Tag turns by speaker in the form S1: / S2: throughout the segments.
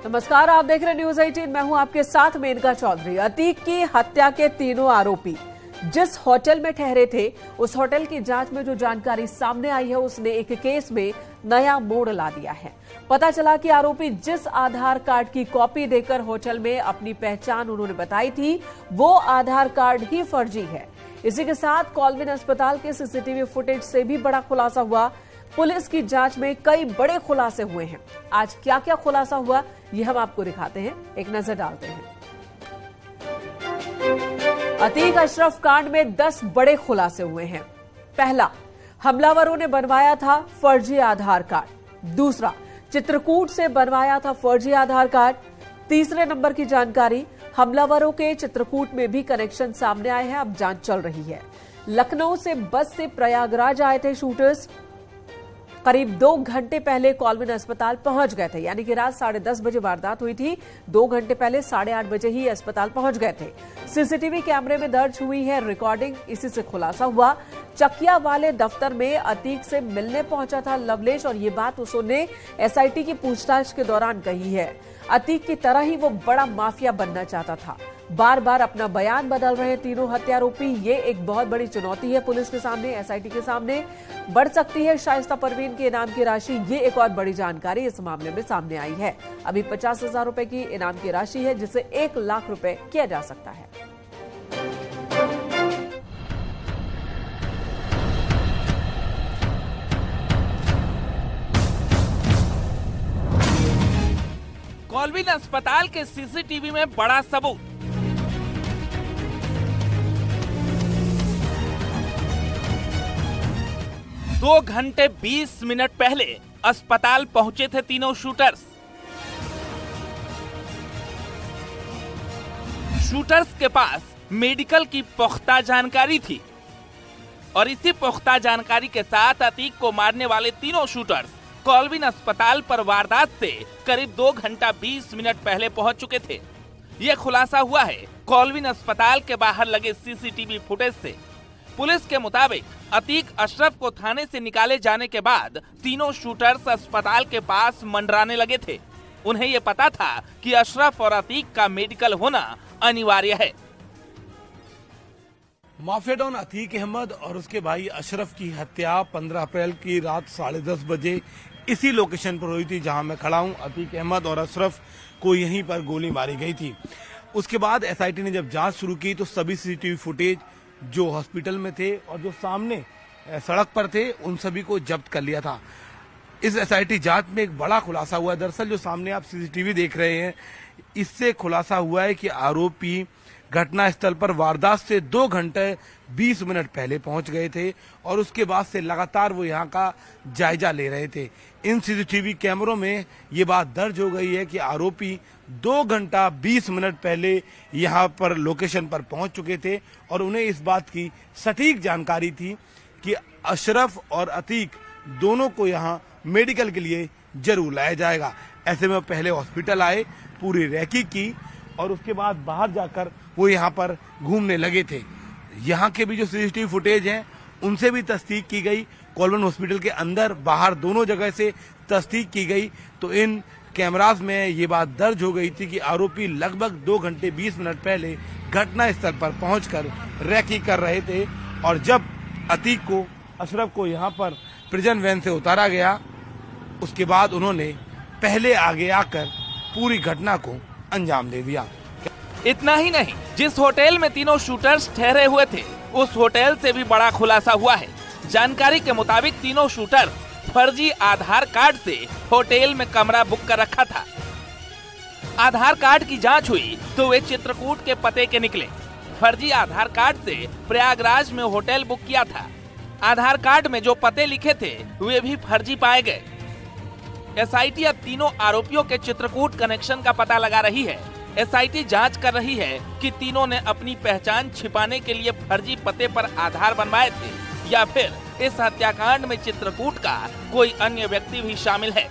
S1: नमस्कार, आप देख रहे हैं न्यूज 18। मैं हूं आपके साथ मेनका चौधरी। अतीक की हत्या के तीनों आरोपी जिस होटल में ठहरे थे, उस होटल की जांच में जो जानकारी सामने आई है, उसने एक केस में नया मोड़ ला दिया है। पता चला कि आरोपी जिस आधार कार्ड की कॉपी देकर होटल में अपनी पहचान उन्होंने बताई थी, वो आधार कार्ड ही फर्जी है। इसी के साथ कॉलविन अस्पताल के सीसीटीवी फुटेज से भी बड़ा खुलासा हुआ। पुलिस की जांच में कई बड़े खुलासे हुए हैं। आज क्या क्या खुलासा हुआ, ये हम आपको दिखाते हैं, एक नजर डालते हैं। अतीक अशरफ कांड में 10 बड़े खुलासे हुए हैं। पहला, हमलावरों ने बनवाया था फर्जी आधार कार्ड। दूसरा, चित्रकूट से बनवाया था फर्जी आधार कार्ड। तीसरे नंबर की जानकारी, हमलावरों के चित्रकूट में भी कनेक्शन सामने आए हैं, अब जांच चल रही है। लखनऊ से बस से प्रयागराज आए थे शूटर्स। करीब 2 घंटे पहले कॉलविन अस्पताल पहुंच गए थे, यानी कि रात 10:30 बजे वारदात हुई थी। 2 घंटे पहले 8:30 बजे ही अस्पताल पहुंच गए थे। सीसीटीवी कैमरे में दर्ज हुई है रिकॉर्डिंग, इसी से खुलासा हुआ। चकिया वाले दफ्तर में अतीक से मिलने पहुंचा था लवलेश, और ये बात उसने एसआईटी की पूछताछ के दौरान कही है। अतीक की तरह ही वो बड़ा माफिया बनना चाहता था। बार बार अपना बयान बदल रहे तीनों हत्यारोपी। ये एक बहुत बड़ी चुनौती है पुलिस के सामने, एसआईटी के सामने। बढ़ सकती है शाइस्ता परवीन के इनाम की राशि, ये एक और बड़ी जानकारी इस मामले में सामने आई है। अभी 50,000 रुपए की इनाम की राशि है, जिसे 1 लाख रुपए किया जा सकता है।
S2: कॉलविन अस्पताल के सीसीटीवी में बड़ा सबूत। दो घंटे 20 मिनट पहले अस्पताल पहुंचे थे तीनों शूटर्स। शूटर्स के पास मेडिकल की पुख्ता जानकारी थी, और इसी पुख्ता जानकारी के साथ अतीक को मारने वाले तीनों शूटर्स कॉलविन अस्पताल पर वारदात से करीब 2 घंटा 20 मिनट पहले पहुंच चुके थे। यह खुलासा हुआ है कॉलविन अस्पताल के बाहर लगे सीसीटीवी फुटेज से। पुलिस के मुताबिक अतीक अशरफ को थाने से निकाले जाने के बाद तीनों शूटर्स अस्पताल के पास मंडराने लगे थे। उन्हें यह पता था कि अशरफ और अतीक का मेडिकल होना अनिवार्य है।
S3: माफिया डॉन अतीक अहमद और उसके भाई अशरफ की हत्या 15 अप्रैल की रात 10:30 बजे इसी लोकेशन पर हुई थी जहां मैं खड़ा हूं। अतीक अहमद और अशरफ को यहीं पर गोली मारी गई थी। उसके बाद एसआईटी ने जब जांच शुरू की तो सभी सीसीटीवी फुटेज जो हॉस्पिटल में थे और जो सामने सड़क पर थे, उन सभी को जब्त कर लिया था। इस एसआईटी जांच में एक बड़ा खुलासा हुआ है। दरअसल जो सामने आप सीसीटीवी देख रहे हैं, इससे खुलासा हुआ है कि आरोपी घटना स्थल पर वारदात से 2 घंटे 20 मिनट पहले पहुंच गए थे, और उसके बाद से लगातार वो यहाँ का जायजा ले रहे थे। इन सीसीटीवी कैमरों में ये बात दर्ज हो गई है कि आरोपी 2 घंटा 20 मिनट पहले यहाँ पर लोकेशन पर पहुंच चुके थे, और उन्हें इस बात की सटीक जानकारी थी कि अशरफ और अतीक दोनों को यहाँ मेडिकल के लिए जरूर लाया जाएगा। ऐसे में पहले हॉस्पिटल आए, पूरी रैकी की, और उसके बाद बाहर जाकर वो यहाँ पर घूमने लगे थे। यहाँ के भी जो सीसीटीवी फुटेज हैं, उनसे भी तस्दीक की गई। कॉलविन हॉस्पिटल के अंदर बाहर दोनों जगह से तस्दीक की गई, तो इन कैमराज में ये बात दर्ज हो गई थी कि आरोपी लगभग 2 घंटे 20 मिनट पहले घटना स्थल पर पहुंचकर रैकी कर रहे थे। और जब अतीक को, अशरफ को यहाँ पर प्रिजन वैन से उतारा गया, उसके बाद उन्होंने पहले आगे आकर पूरी घटना को अंजाम दे दिया।
S2: इतना ही नहीं, जिस होटल में तीनों शूटर्स ठहरे हुए थे, उस होटल से भी बड़ा खुलासा हुआ है। जानकारी के मुताबिक तीनों शूटर्स फर्जी आधार कार्ड से होटल में कमरा बुक कर रखा था। आधार कार्ड की जांच हुई तो वे चित्रकूट के पते के निकले। फर्जी आधार कार्ड से प्रयागराज में होटल बुक किया था। आधार कार्ड में जो पते लिखे थे वे भी फर्जी पाए गए। एसआईटी अब तीनों आरोपियों के चित्रकूट कनेक्शन का पता लगा रही है। एसआईटी जांच कर रही है कि तीनों ने अपनी पहचान छिपाने के लिए फर्जी पते पर आधार बनवाए थे, या फिर इस हत्याकांड में चित्रकूट का कोई अन्य व्यक्ति भी शामिल है।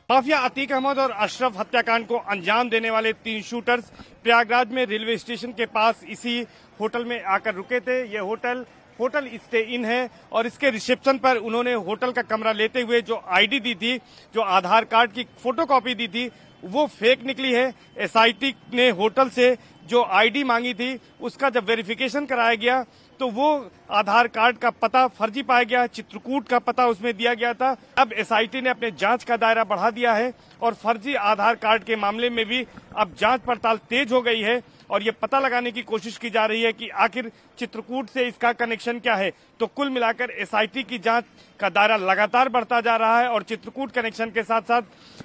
S4: माफिया अतीक अहमद और अशरफ हत्याकांड को अंजाम देने वाले 3 शूटर्स प्रयागराज में रेलवे स्टेशन के पास इसी होटल में आकर रुके थे। ये होटल होटल स्टे इन है और इसके रिसेप्शन पर उन्होंने होटल का कमरा लेते हुए जो आईडी दी थी, जो आधार कार्ड की फोटोकॉपी दी थी, वो फेक निकली है। एसआईटी ने होटल से जो आईडी मांगी थी उसका जब वेरिफिकेशन कराया गया तो वो आधार कार्ड का पता फर्जी पाया गया, चित्रकूट का पता उसमें दिया गया था। अब एसआईटी ने अपने जांच का दायरा बढ़ा दिया है और फर्जी आधार कार्ड के मामले में भी अब जांच पड़ताल तेज हो गई है और ये पता लगाने की कोशिश की जा रही है कि आखिर चित्रकूट से इसका कनेक्शन क्या है। तो कुल मिलाकर एसआईटी की जांच का दायरा लगातार बढ़ता जा रहा है और चित्रकूट कनेक्शन के साथ साथ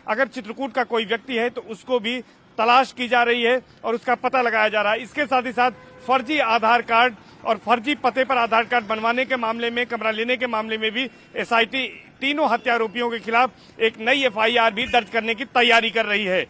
S4: अगर चित्रकूट का कोई व्यक्ति है तो उसको भी तलाश की जा रही है और उसका पता लगाया जा रहा है। इसके साथ ही साथ फर्जी आधार कार्ड और फर्जी पते पर आधार कार्ड बनवाने के मामले में, कमरा लेने के मामले में भी एसआईटी तीनों हत्या आरोपियों के खिलाफ एक नई एफआईआर भी दर्ज करने की तैयारी कर रही है।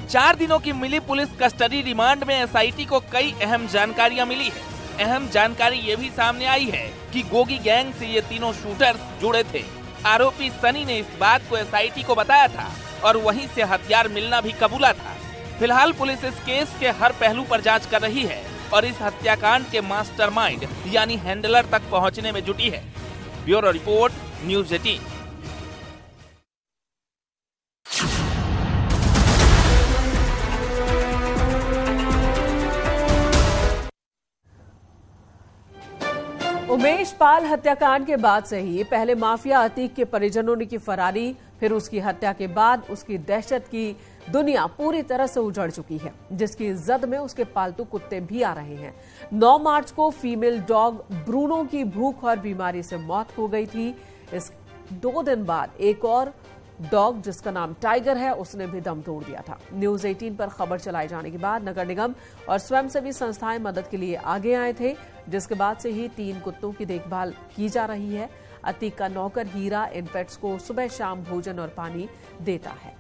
S2: 4 दिनों की मिली पुलिस कस्टडी रिमांड में एसआईटी को कई अहम जानकारियां मिली है। अहम जानकारी ये भी सामने आई है कि गोगी गैंग से ये तीनों शूटर्स जुड़े थे। आरोपी सनी ने इस बात को एसआईटी को बताया था और वहीं से हथियार मिलना भी कबूला था। फिलहाल पुलिस इस केस के हर पहलू पर जांच कर रही है और इस हत्याकांड के मास्टरमाइंड यानी हैंडलर तक पहुंचने में जुटी है। Bureau report, news 18।
S1: Umesh Pal हत्याकांड के बाद से ही पहले माफिया अतीक के परिजनों ने की फरारी, फिर उसकी हत्या के बाद उसकी दहशत की दुनिया पूरी तरह से उजड़ चुकी है, जिसकी जद में उसके पालतू कुत्ते भी आ रहे हैं। 9 मार्च को फीमेल डॉग ब्रूनो की भूख और बीमारी से मौत हो गई थी। इस 2 दिन बाद एक और डॉग जिसका नाम टाइगर है, उसने भी दम तोड़ दिया था। न्यूज़ 18 पर खबर चलाए जाने के बाद नगर निगम और स्वयंसेवी संस्थाएं मदद के लिए आगे आए थे, जिसके बाद से ही 3 कुत्तों की देखभाल की जा रही है। अतीक का नौकर हीरा इन पेट्स को सुबह शाम भोजन और पानी देता है।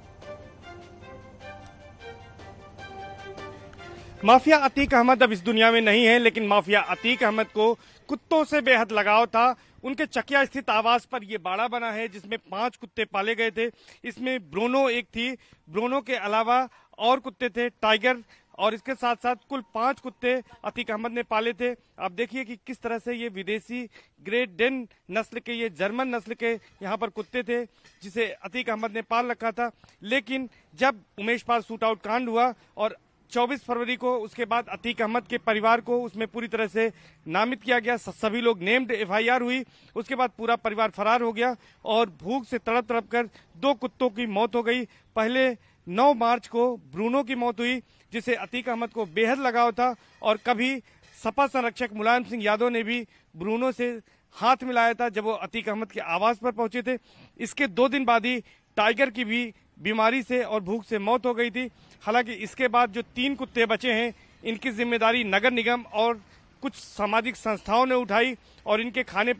S4: माफिया अतीक अहमद अब इस दुनिया में नहीं है, लेकिन माफिया अतीक अहमद को कुत्तों से बेहद लगाव था। उनके चकिया स्थित आवास पर ये बाड़ा बना है जिसमें 5 कुत्ते पाले गए थे। इसमें ब्रूनो एक थी, ब्रूनो के अलावा और कुत्ते थे टाइगर, और इसके साथ साथ कुल 5 कुत्ते अतीक अहमद ने पाले थे। आप देखिए कि किस तरह से ये विदेशी ग्रेट डेन नस्ल के, ये जर्मन नस्ल के यहाँ पर कुत्ते थे जिसे अतीक अहमद ने पाल रखा था। लेकिन जब उमेश पाल शूट आउट कांड हुआ और 24 फरवरी को उसके बाद अतीक अहमद के परिवार को उसमें पूरी तरह से नामित किया गया, सभी लोग नेम्ड एफआईआर हुई। उसके बाद पूरा परिवार फरार हो गया और भूख से तड़प तड़प कर 2 कुत्तों की मौत हो गई। पहले 9 मार्च को ब्रूनो की मौत हुई जिसे अतीक अहमद को बेहद लगाव था और कभी सपा संरक्षक मुलायम सिंह यादव ने भी ब्रूनो से हाथ मिलाया था जब वो अतीक अहमद के आवास पर पहुंचे थे। इसके 2 दिन बाद ही टाइगर की भी बीमारी से और भूख से मौत हो गई थी। हालांकि इसके बाद जो 3 कुत्ते बचे हैं इनकी जिम्मेदारी नगर निगम और कुछ सामाजिक संस्थाओं ने उठाई और इनके खाने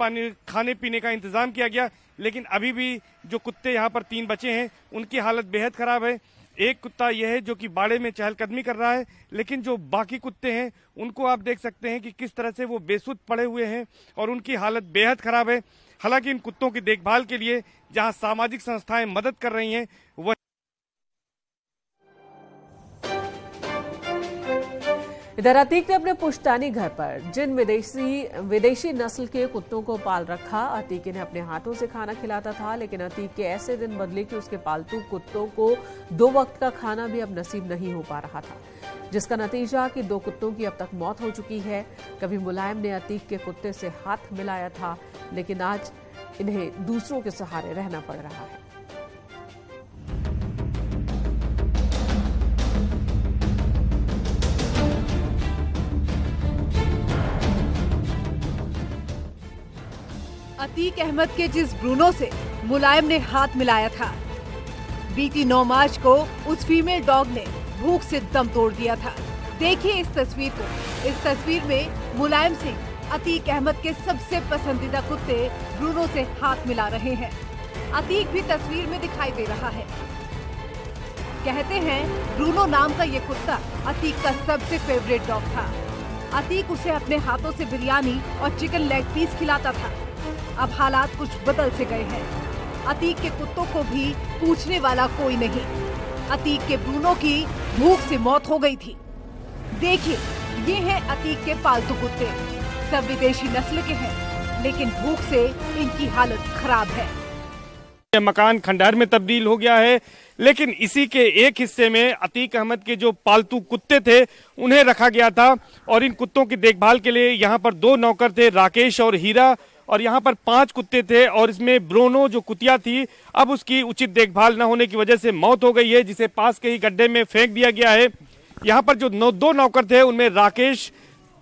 S4: पीने का इंतजाम किया गया। लेकिन अभी भी जो कुत्ते यहाँ पर 3 बचे हैं उनकी हालत बेहद खराब है। एक कुत्ता यह है जो कि बाड़े में चहलकदमी कर रहा है, लेकिन जो बाकी कुत्ते हैं उनको आप देख सकते हैं कि किस तरह से वो बेसुध पड़े हुए हैं और उनकी हालत बेहद खराब है। हालांकि इन कुत्तों की देखभाल के लिए जहां सामाजिक संस्थाएं मदद कर रही हैं, वह
S1: इधर अतीक ने अपने पुश्तैनी घर पर जिन विदेशी नस्ल के कुत्तों को पाल रखा। अतीक इन्हें अपने हाथों से खाना खिलाता था, लेकिन अतीक के ऐसे दिन बदले कि उसके पालतू कुत्तों को 2 वक्त का खाना भी अब नसीब नहीं हो पा रहा था, जिसका नतीजा कि 2 कुत्तों की अब तक मौत हो चुकी है। कभी मुलायम ने अतीक के कुत्ते से हाथ मिलाया था, लेकिन आज इन्हें दूसरों के सहारे रहना पड़ रहा है।
S5: अतीक अहमद के जिस ब्रूनो से मुलायम ने हाथ मिलाया था, बीती 9 मार्च को उस फीमेल डॉग ने भूख से दम तोड़ दिया था। देखिए इस तस्वीर को। इस तस्वीर में मुलायम सिंह अतीक अहमद के सबसे पसंदीदा कुत्ते ब्रूनो से हाथ मिला रहे हैं। अतीक भी तस्वीर में दिखाई दे रहा है। कहते हैं ब्रूनो नाम का ये कुत्ता अतीक का सबसे फेवरेट डॉग था। अतीक उसे अपने हाथों से बिरयानी और चिकन लेग पीस खिलाता था। अब हालात कुछ बदल से गए हैं। अतीक के कुत्तों को भी पूछने वाला कोई नहीं। अतीक के ब्रूनो की भूख से मौत हो गई थी। देखिए, ये हैं अतीक के पालतू कुत्ते। सब विदेशी नस्ल के हैं, लेकिन भूख से इनकी हालत खराब है।
S4: मकान खंडहर में तब्दील हो गया है, लेकिन इसी के एक हिस्से में अतीक अहमद के जो पालतू कुत्ते थे उन्हें रखा गया था और इन कुत्तों की देखभाल के लिए यहाँ पर 2 नौकर थे, राकेश और हीरा, और यहाँ पर 5 कुत्ते थे और इसमें ब्रोनो जो कुतिया थी, अब उसकी उचित देखभाल न होने की वजह से मौत हो गई है, जिसे पास के ही गड्ढे में फेंक दिया गया है। यहाँ पर जो 2 नौकर थे उनमें राकेश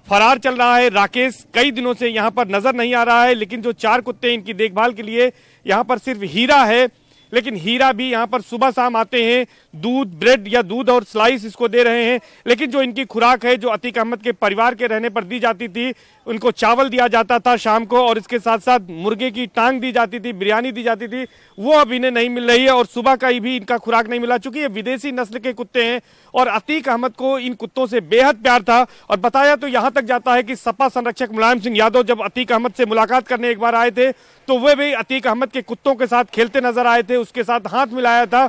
S4: फरार चल रहा है। राकेश कई दिनों से यहाँ पर नजर नहीं आ रहा है, लेकिन जो 4 कुत्ते इनकी देखभाल के लिए यहाँ पर सिर्फ हीरा है, लेकिन हीरा भी यहाँ पर सुबह शाम आते हैं, दूध, ब्रेड या दूध और स्लाइस इसको दे रहे हैं, लेकिन जो इनकी खुराक है जो अतीक अहमद के परिवार के रहने पर दी जाती थी, उनको चावल दिया जाता था शाम को और इसके साथ साथ मुर्गे की टांग दी जाती थी, बिरयानी दी जाती थी, वो अब इन्हें नहीं मिल रही है और सुबह का भी इनका खुराक नहीं मिला। चूंकि ये विदेशी नस्ल के कुत्ते हैं और अतीक अहमद को इन कुत्तों से बेहद प्यार था और बताया तो यहाँ तक जाता है कि सपा संरक्षक मुलायम सिंह यादव जब अतीक अहमद से मुलाकात करने एक बार आए थे तो वे भी अतीक अहमद के कुत्तों के साथ खेलते नजर आए थे, उसके साथ हाथ मिलाया था।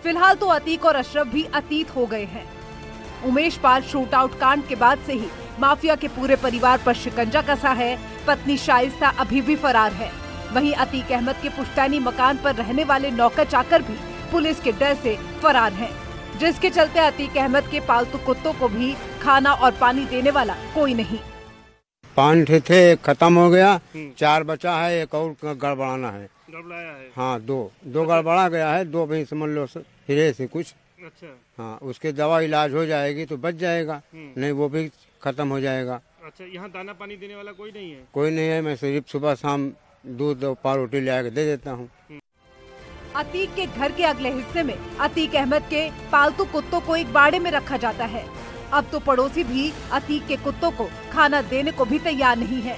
S5: फिलहाल तो अतीक और अशरफ भी अतीत हो गए हैं। उमेश पाल शूट आउट कांड के बाद से ही माफिया के पूरे परिवार पर शिकंजा कसा है। पत्नी शाइस्ता अभी भी फरार है। वहीं अतीक अहमद के पुश्तैनी मकान पर रहने वाले नौकर चाकर भी पुलिस के डर से फरार हैं, जिसके चलते अतीक अहमद के पालतू कुत्तों को भी खाना और पानी देने वाला कोई नहीं।
S6: 5 थे, एक खत्म हो गया, 4 बचा है, एक और गड़बड़ाना है।
S4: गड़बड़ाया है?
S6: हाँ, 2 गड़बड़ा गया है, 2 भी समझ लो हीरे से कुछ।
S4: अच्छा।
S6: हाँ, उसके दवा इलाज हो जाएगी तो बच जाएगा, नहीं वो भी खत्म हो जाएगा।
S4: अच्छा, यहाँ दाना पानी देने वाला कोई नहीं है?
S6: कोई नहीं है, मैं सिर्फ सुबह शाम दूध और पाव-रोटी ले आकर दे देता हूँ।
S5: अतीक के घर के अगले हिस्से में अतीक अहमद के पालतू कुत्तों को एक बाड़े में रखा जाता है। अब तो पड़ोसी भी अतीक के कुत्तों को खाना देने को भी तैयार नहीं है।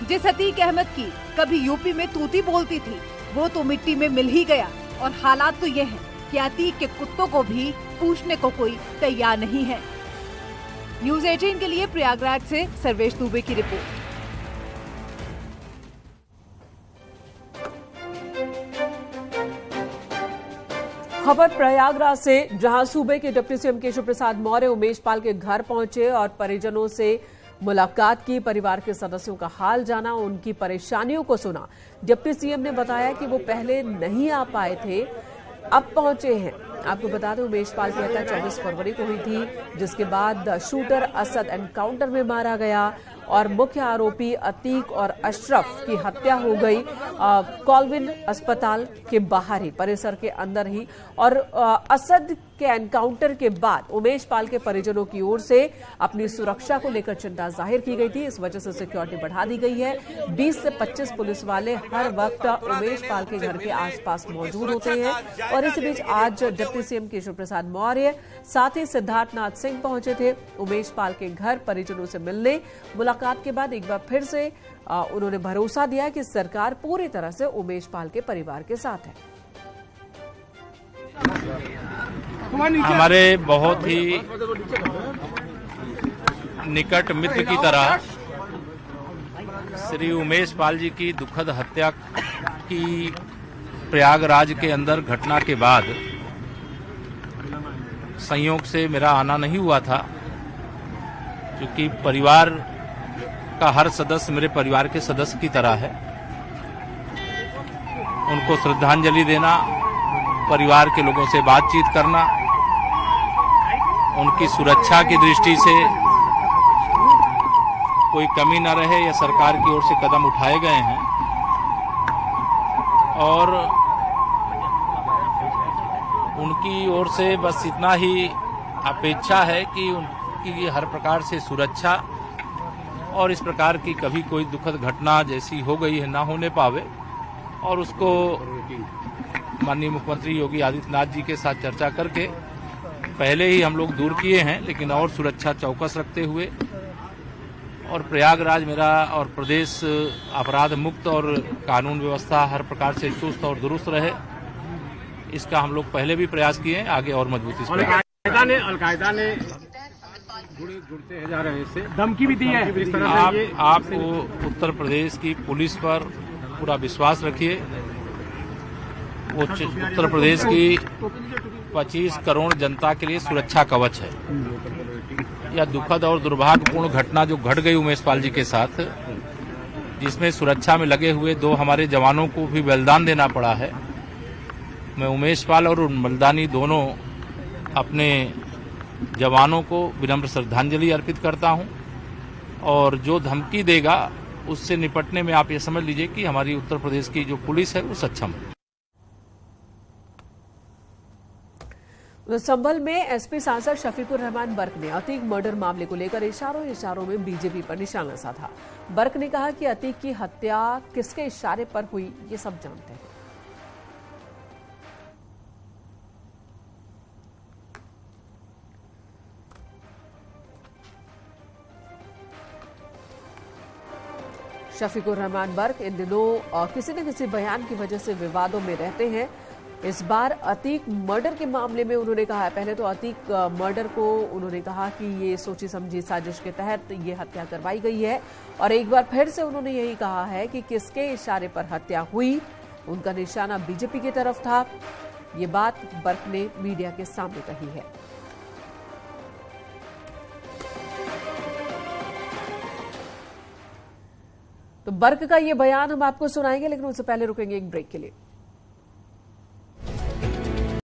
S5: जिस अतीक अहमद की कभी यूपी में तूती बोलती थी, वो तो मिट्टी में मिल ही गया और हालात तो ये हैं कि अतीक के कुत्तों को भी पूछने को कोई तैयार नहीं है। न्यूज़ 18 के लिए प्रयागराज से सर्वेश दुबे की रिपोर्ट।
S1: खबर प्रयागराज से, जहां सूबे के डिप्टी सीएम केशव प्रसाद मौर्य उमेश पाल के घर पहुंचे और परिजनों से मुलाकात की, परिवार के सदस्यों का हाल जाना, उनकी परेशानियों को सुना। डिप्टी सीएम ने बताया कि वो पहले नहीं आ पाए थे, अब पहुंचे हैं। आपको बता दें उमेश पाल की हत्या 24 फरवरी को हुई थी, जिसके बाद शूटर असद एनकाउंटर में मारा गया और मुख्य आरोपी अतीक और अशरफ की हत्या हो गई कॉलविन अस्पताल के बाहर ही, परिसर के अंदर ही। और असद के एनकाउंटर के बाद उमेश पाल के परिजनों की ओर से अपनी सुरक्षा को लेकर चिंता जाहिर की गई थी, इस वजह से सिक्योरिटी बढ़ा दी गई है। 20 से 25 पुलिस वाले हर वक्त उमेश पाल के घर के आसपास मौजूद होते हैं। और इस बीच आज डिप्टी सीएम केशव प्रसाद मौर्य साथ ही सिद्धार्थनाथ सिंह पहुंचे थे उमेश पाल के घर परिजनों से मिलने। मुलाकात के बाद एक बार फिर से उन्होंने भरोसा दिया कि सरकार पूरी तरह से उमेश पाल के परिवार के साथ है।
S7: हमारे बहुत ही निकट मित्र की तरह श्री उमेश पाल जी की दुखद हत्या की प्रयागराज के अंदर घटना के बाद संयोग से मेरा आना नहीं हुआ था, क्योंकि परिवार का हर सदस्य मेरे परिवार के सदस्य की तरह है। उनको श्रद्धांजलि देना, परिवार के लोगों से बातचीत करना, उनकी सुरक्षा की दृष्टि से कोई कमी न रहे, या सरकार की ओर से कदम उठाए गए हैं। और उनकी ओर से बस इतना ही अपेक्षा है कि उनकी हर प्रकार से सुरक्षा और इस प्रकार की कभी कोई दुखद घटना जैसी हो गई है ना होने पावे, और उसको माननीय मुख्यमंत्री योगी आदित्यनाथ जी के साथ चर्चा करके पहले ही हम लोग दूर किए हैं, लेकिन और सुरक्षा चौकस रखते हुए और प्रयागराज मेरा और प्रदेश अपराध मुक्त और कानून व्यवस्था हर प्रकार से चुस्त और दुरुस्त रहे, इसका हम लोग पहले भी प्रयास किए हैं, आगे और मजबूती से।
S4: अलकायदा ने जुड़ते जा रहे हैं, इससे धमकी भी दी है।
S7: आप उत्तर प्रदेश की पुलिस पर पूरा विश्वास रखिए। वो उत्तर प्रदेश की 25 करोड़ जनता के लिए सुरक्षा कवच है। यह दुखद और दुर्भाग्यपूर्ण घटना जो घट गई उमेश पाल जी के साथ, जिसमें सुरक्षा में लगे हुए 2 हमारे जवानों को भी बलिदान देना पड़ा है। मैं उमेश पाल और मलदानी दोनों अपने जवानों को विनम्र श्रद्धांजलि अर्पित करता हूं, और जो धमकी देगा उससे निपटने में आप ये समझ लीजिए कि हमारी उत्तर प्रदेश की जो पुलिस है वो सक्षम है।
S1: संभल में एसपी सांसद शफीकुर रहमान बर्क ने अतीक मर्डर मामले को लेकर इशारों में बीजेपी पर निशाना साधा। बर्क ने कहा कि अतीक की हत्या किसके इशारे पर हुई ये सब जानते हैं। शफीकुर रहमान बर्क इन दिनों किसी न किसी बयान की वजह से विवादों में रहते हैं। इस बार अतीक मर्डर के मामले में उन्होंने कहा है, पहले तो अतीक मर्डर को उन्होंने कहा कि ये सोची समझी साजिश के तहत ये हत्या करवाई गई है, और एक बार फिर से उन्होंने यही कहा है कि किसके इशारे पर हत्या हुई, उनका निशाना बीजेपी की तरफ था। ये बात बर्क ने मीडिया के सामने कही है। तो बर्क का ये बयान हम आपको सुनाएंगे, लेकिन उससे पहले रुकेंगे एक ब्रेक के लिए।